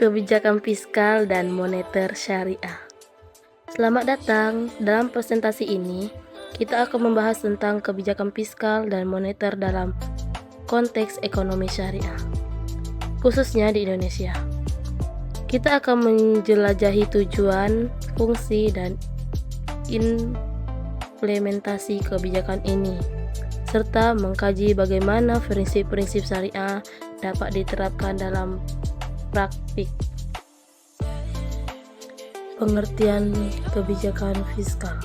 Kebijakan fiskal dan moneter syariah. Selamat datang. Dalam presentasi ini, kita akan membahas tentang kebijakan fiskal dan moneter dalam konteks ekonomi syariah, khususnya di Indonesia. Kita akan menjelajahi tujuan, fungsi, dan implementasi kebijakan ini, serta mengkaji bagaimana prinsip-prinsip syariah dapat diterapkan dalam praktik. Pengertian kebijakan fiskal.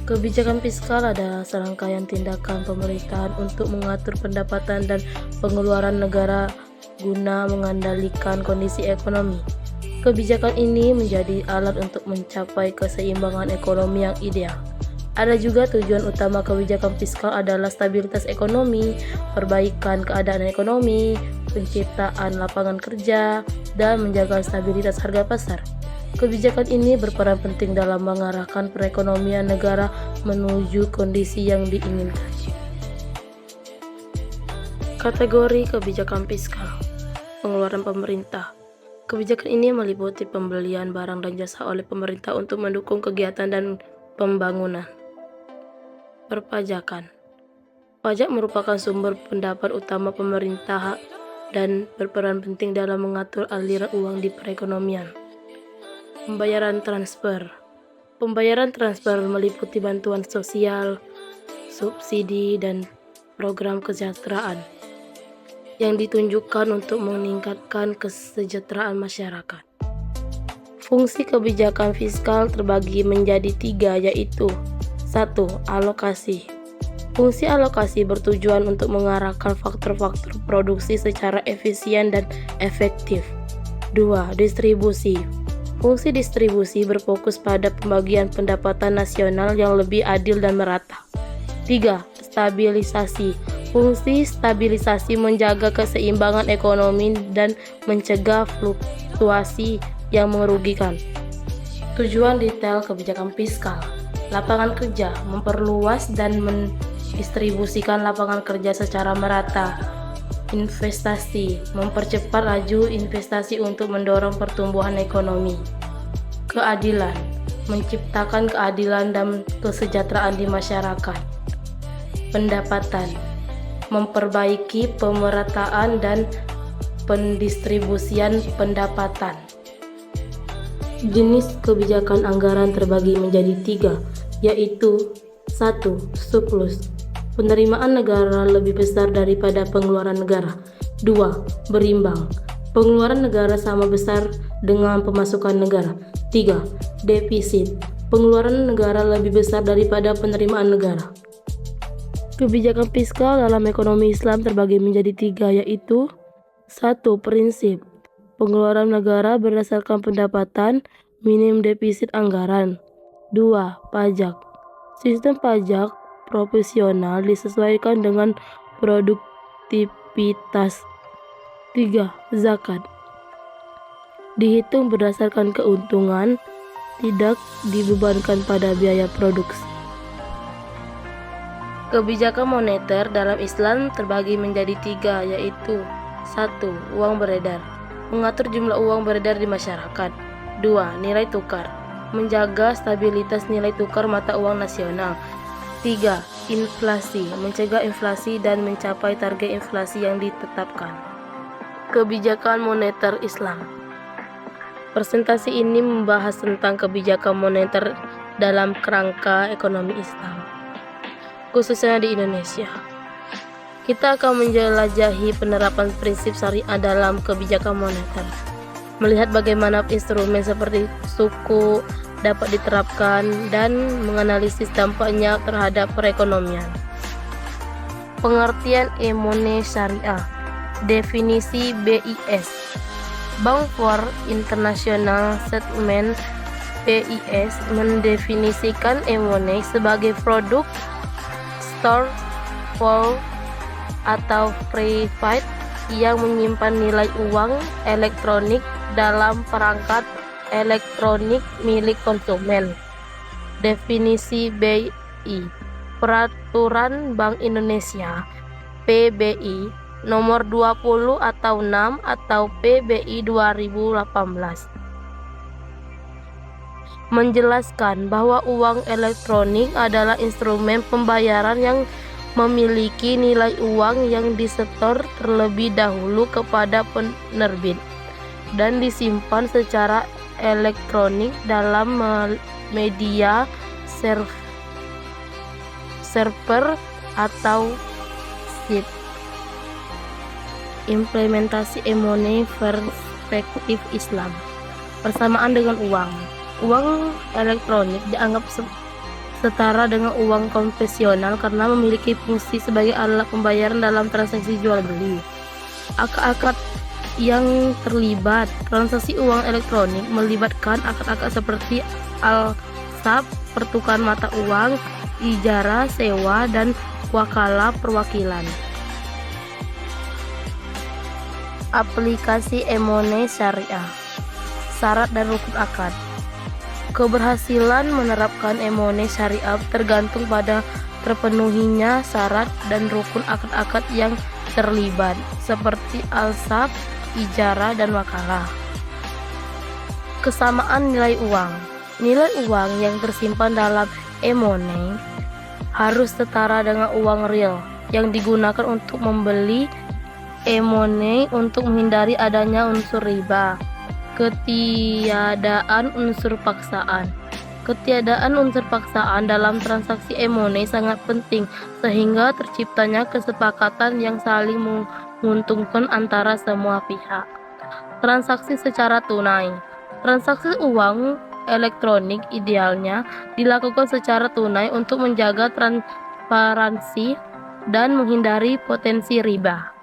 Kebijakan fiskal adalah serangkaian tindakan pemerintahan untuk mengatur pendapatan dan pengeluaran negara guna mengendalikan kondisi ekonomi. Kebijakan ini menjadi alat untuk mencapai keseimbangan ekonomi yang ideal. Ada juga tujuan utama kebijakan fiskal adalah stabilitas ekonomi, perbaikan keadaan ekonomi, penciptaan lapangan kerja, dan menjaga stabilitas harga pasar. Kebijakan ini berperan penting dalam mengarahkan perekonomian negara menuju kondisi yang diinginkan. Kategori kebijakan fiskal. Pengeluaran pemerintah. Kebijakan ini meliputi pembelian barang dan jasa oleh pemerintah untuk mendukung kegiatan dan pembangunan. Perpajakan. Pajak merupakan sumber pendapat utama pemerintah dan berperan penting dalam mengatur aliran uang di perekonomian. Pembayaran transfer. Pembayaran transfer meliputi bantuan sosial, subsidi, dan program kesejahteraan yang ditunjukkan untuk meningkatkan kesejahteraan masyarakat. Fungsi kebijakan fiskal terbagi menjadi 3, yaitu 1. Alokasi. Fungsi alokasi bertujuan untuk mengarahkan faktor-faktor produksi secara efisien dan efektif. 2. Distribusi. Fungsi distribusi berfokus pada pembagian pendapatan nasional yang lebih adil dan merata. 3. Stabilisasi. Fungsi stabilisasi menjaga keseimbangan ekonomi dan mencegah fluktuasi yang merugikan. Tujuan detail kebijakan fiskal. Lapangan kerja, memperluas dan mendistribusikan lapangan kerja secara merata. Investasi, mempercepat laju investasi untuk mendorong pertumbuhan ekonomi. Keadilan, menciptakan keadilan dan kesejahteraan di masyarakat. Pendapatan, memperbaiki pemerataan dan pendistribusian pendapatan. Jenis kebijakan anggaran terbagi menjadi 3, yaitu 1. Surplus. Penerimaan negara lebih besar daripada pengeluaran negara. 2. Berimbang. Pengeluaran negara sama besar dengan pemasukan negara. 3. Defisit. Pengeluaran negara lebih besar daripada penerimaan negara. Kebijakan fiskal dalam ekonomi Islam terbagi menjadi 3, yaitu 1. Prinsip. Pengeluaran negara berdasarkan pendapatan, minim defisit anggaran. 2. Pajak. Sistem pajak proporsional disesuaikan dengan produktivitas. 3. Zakat. Dihitung berdasarkan keuntungan, tidak dibebankan pada biaya produksi. Kebijakan moneter dalam Islam terbagi menjadi 3, yaitu 1. Uang beredar. Mengatur jumlah uang beredar di masyarakat. 2. Nilai tukar. Menjaga stabilitas nilai tukar mata uang nasional. 3. Inflasi. Mencegah inflasi dan mencapai target inflasi yang ditetapkan. Kebijakan moneter Islam. Presentasi ini membahas tentang kebijakan moneter dalam kerangka ekonomi Islam, khususnya di Indonesia. Kita akan menjelajahi penerapan prinsip syariah dalam kebijakan moneter, melihat bagaimana instrumen seperti suku dapat diterapkan dan menganalisis dampaknya terhadap perekonomian. Pengertian e-money syariah. Definisi BIS. Bank for International Settlement (BIS) mendefinisikan e-money sebagai produk store for atau private yang menyimpan nilai uang elektronik dalam perangkat elektronik milik konsumen. Definisi BI. Peraturan Bank Indonesia (PBI) nomor 20 atau 6 atau PBI 2018 menjelaskan bahwa uang elektronik adalah instrumen pembayaran yang memiliki nilai uang yang disetor terlebih dahulu kepada penerbit dan disimpan secara elektronik dalam media server atau SIP. Implementasi e-money perspektif Islam. Persamaan dengan uang. Uang elektronik dianggap setara dengan uang konvensional karena memiliki fungsi sebagai alat pembayaran dalam transaksi jual beli. Akad-akad yang terlibat. Transaksi uang elektronik melibatkan akad-akad seperti alsab, pertukaran mata uang, ijarah, sewa, dan wakalah perwakilan. Aplikasi e-money syariah. Syarat dan rukun akad. Keberhasilan menerapkan e-money syariah tergantung pada terpenuhinya syarat dan rukun akad-akad yang terlibat, seperti alsab, ijarah, dan wakalah. Kesamaan nilai uang. Nilai uang yang tersimpan dalam e-money harus setara dengan uang real yang digunakan untuk membeli e-money untuk menghindari adanya unsur riba. Ketiadaan unsur paksaan. Ketiadaan unsur paksaan dalam transaksi e-money sangat penting sehingga terciptanya kesepakatan yang saling menguntungkan antara semua pihak. Transaksi secara tunai. Transaksi uang elektronik idealnya dilakukan secara tunai untuk menjaga transparansi dan menghindari potensi riba.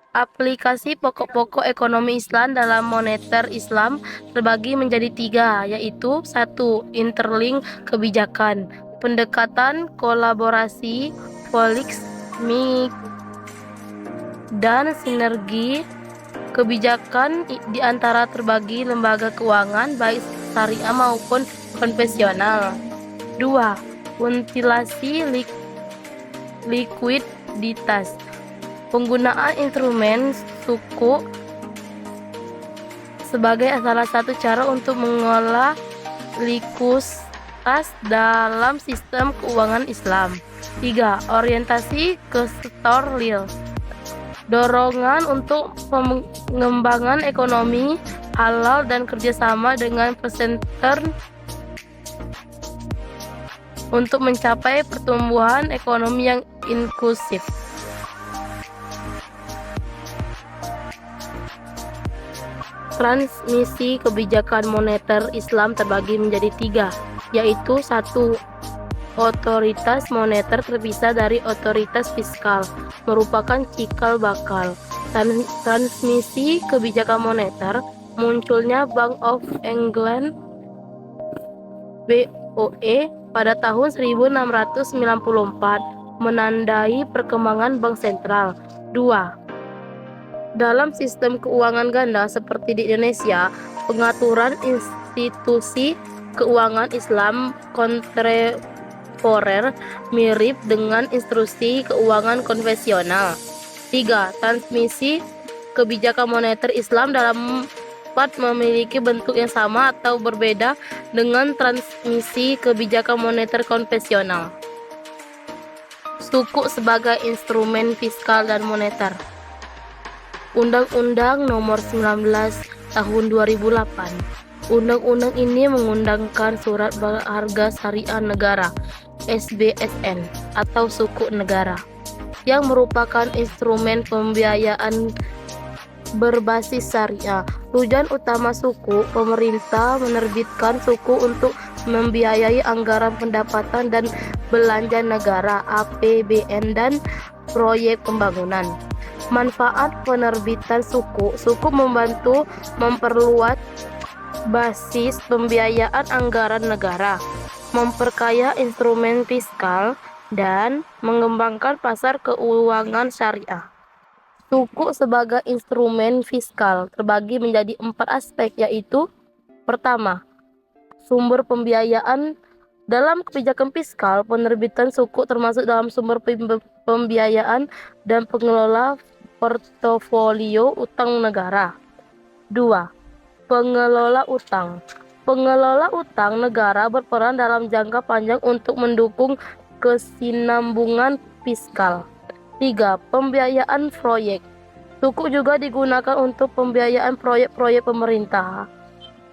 Aplikasi pokok-pokok ekonomi Islam dalam moneter Islam terbagi menjadi 3, yaitu 1. Interlink kebijakan, pendekatan kolaborasi, poliksmik, dan sinergi kebijakan di antara terbagi lembaga keuangan baik syariah maupun konvensional. 2. Ventilasi likuiditas, penggunaan instrumen suku sebagai salah satu cara untuk mengolah likuiditas dalam sistem keuangan Islam. 3. Orientasi ke sektor real, dorongan untuk pengembangan ekonomi halal dan kerjasama dengan presenter untuk mencapai pertumbuhan ekonomi yang inklusif. Transmisi kebijakan moneter Islam terbagi menjadi 3, yaitu 1. Otoritas moneter terpisah dari otoritas fiskal, merupakan cikal bakal transmisi kebijakan moneter. Munculnya Bank of England (BOE) pada tahun 1694 menandai perkembangan bank sentral. 2. Dalam sistem keuangan ganda seperti di Indonesia, pengaturan institusi keuangan Islam kontemporer mirip dengan instruksi keuangan konvensional. 3. Transmisi kebijakan moneter Islam dapat memiliki bentuk yang sama atau berbeda dengan transmisi kebijakan moneter konvensional. Sukuk sebagai instrumen fiskal dan moneter. Undang-Undang Nomor 19 Tahun 2008. Undang-undang ini mengundangkan Surat Berharga Syariah Negara (SBSN) atau Sukuk Negara, yang merupakan instrumen pembiayaan berbasis syariah. Tujuan utama suku, pemerintah menerbitkan suku untuk membiayai anggaran pendapatan dan belanja negara (APBN) dan proyek pembangunan. Manfaat penerbitan suku membantu memperluas basis pembiayaan anggaran negara, memperkaya instrumen fiskal, dan mengembangkan pasar keuangan syariah. Suku sebagai instrumen fiskal terbagi menjadi 4 aspek, yaitu: pertama, sumber pembiayaan Dalam kebijakan fiskal, penerbitan suku termasuk dalam sumber pembiayaan dan pengelola portofolio utang negara. 2. Pengelola utang. Pengelola utang negara berperan dalam jangka panjang untuk mendukung kesinambungan fiskal. 3. Pembiayaan proyek. Suku juga digunakan untuk pembiayaan proyek-proyek pemerintah,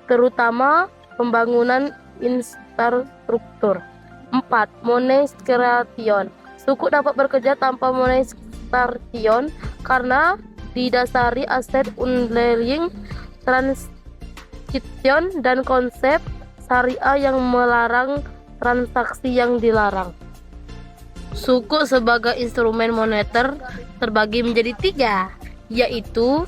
terutama pembangunan infrastruktur. 4. Monetisation. Suku dapat bekerja tanpa monetisation karena didasari aset underlying transaction dan konsep syariah yang melarang transaksi yang dilarang. Suku sebagai instrumen moneter terbagi menjadi 3, yaitu 1.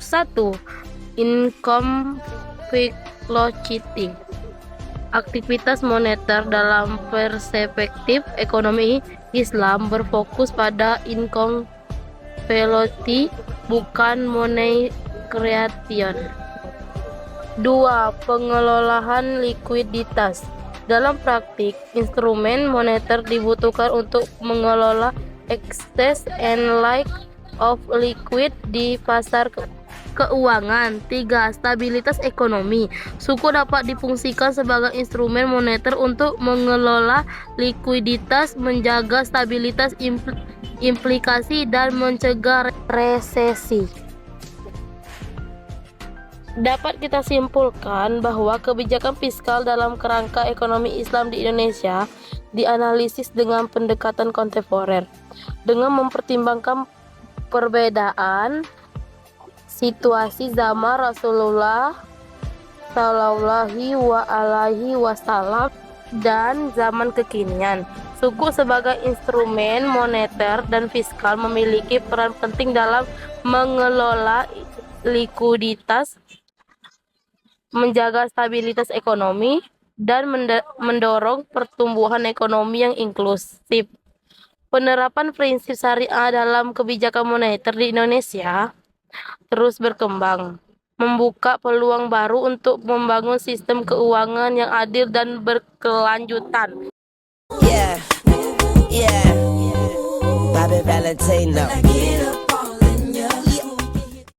Income velocity. Aktivitas moneter dalam perspektif ekonomi Islam berfokus pada income velocity, bukan money creation. 2. Pengelolaan likuiditas. Dalam praktik, instrumen moneter dibutuhkan untuk mengelola excess and lack of liquid di pasar keuangan. 3. Stabilitas ekonomi. Suku dapat difungsikan sebagai instrumen moneter untuk mengelola likuiditas, menjaga stabilitas implikasi, dan mencegah resesi. Dapat kita simpulkan bahwa kebijakan fiskal dalam kerangka ekonomi Islam di Indonesia dianalisis dengan pendekatan kontemporer, dengan mempertimbangkan perbedaan situasi zaman Rasulullah Shallallahu Alaihi Wasallam dan zaman kekinian. Suku sebagai instrumen moneter dan fiskal memiliki peran penting dalam mengelola likuiditas, menjaga stabilitas ekonomi, dan mendorong pertumbuhan ekonomi yang inklusif. Penerapan prinsip syariah dalam kebijakan moneter di Indonesia terus berkembang, membuka peluang baru untuk membangun sistem keuangan yang adil dan berkelanjutan. Yeah, Bobby Valentino.